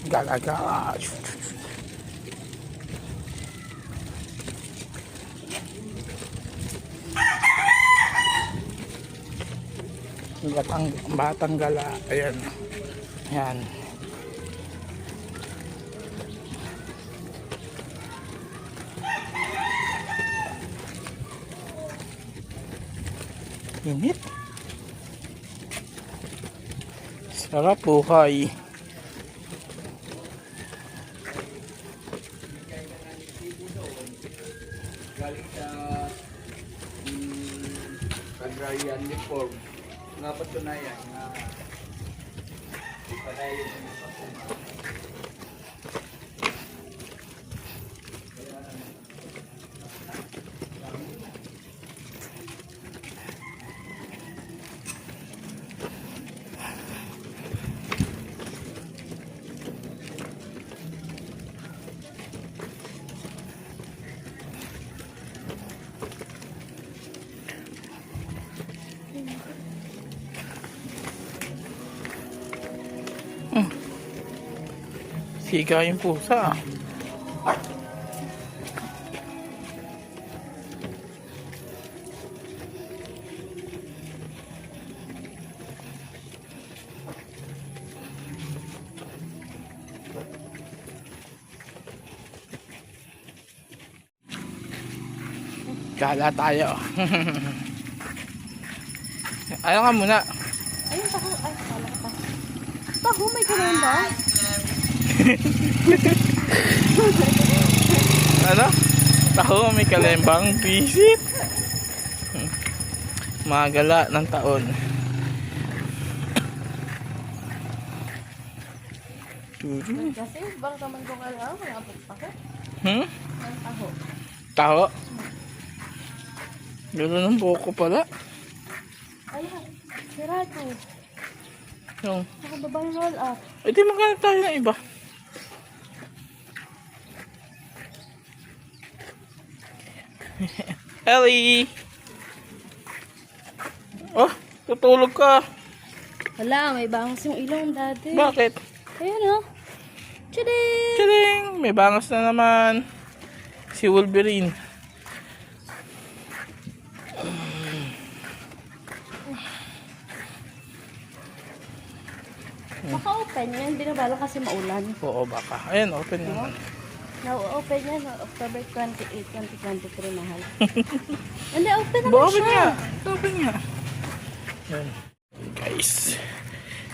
Gala-gala. Batang gala. Ayan. Ayan. Init. Sarap buhay. Galing sa Agrarian Reform na patunayan na padayon ng mga patunayan. Siga yung pusa. Gala tayo. Ayaw nga muna. Ayun, taho. Ay, kala ka pa. Taho, may gano'n ba? Ano? Taho, may kalembang visit. Mga gala ng taon. Kasi, bang naman kung alam, wala pa ko. Hmm? Ang taho. Taho? Gano'n ng buko pala. Ayan, sirado. Yung, Nakababa yung roll up. di maghanap tayo ng iba. Ellie! Oh, tutulog ka. Wala, may bangas yung ilong dati. Bakit? Ayun o. Tading! Tading! May bangas na naman. Si Wolverine. Baka open yan. Binabala kasi maulan. Oo, baka. Ayan, open naman. Na-open yan. October 28, 2023 mahal. Hindi, open naman Open siya. nga. Open nga. Ayan. Guys.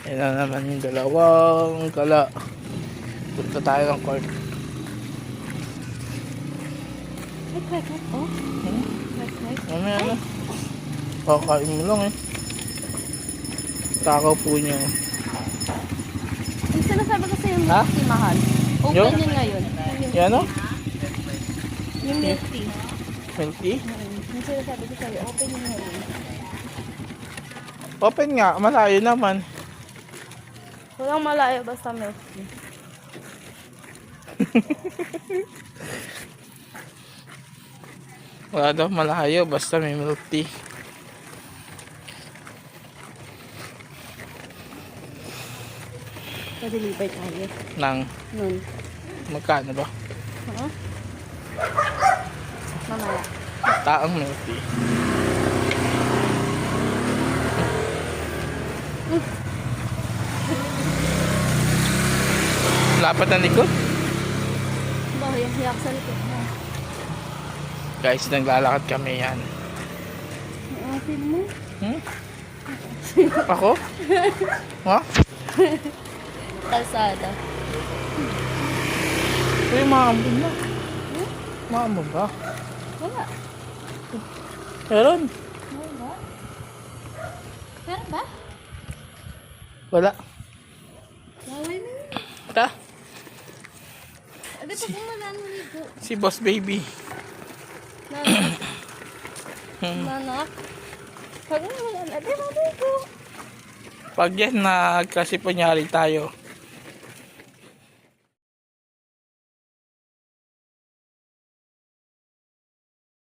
Ayan na naman yung dalawang gala. Punta tayo ng court. Ay, kwek-kwek. Oh, Hmm? kwek-kwek. Mamaya na. Kakain mo lang eh. Takaw po niya. Yung sinasabi ko sa'yo, Ha? milk tea mahal. Open Yung? yun ngayon. Yan o? Yung milk tea. Milk tea? Yung sinasabi ko sa'yo, open yun ngayon. Open nga. Malayo naman. Walang malayo basta milk tea. Wala daw malayo. Basta may milk tea. Pa-deliver tayo. Nang Nun. magkano ba? Ha? Mamaya. Taang milk tea. Lapad ng likod. Ba, yung hiyak sa likod mo. Guys, naglalakad kami yan. Ang film mo? Hmm? Ako? Ha? Kalsada. Uy, maambon na. Maambon ba? Wala. Meron. Wala. Meron ba? Wala. Laway mo yun. Ta? Abi, pag umalaan mo ligo. Si Boss Baby. Nanak. Nanak. Pag umalaan, abi, maligo. Pag yan nagkasipunyari tayo,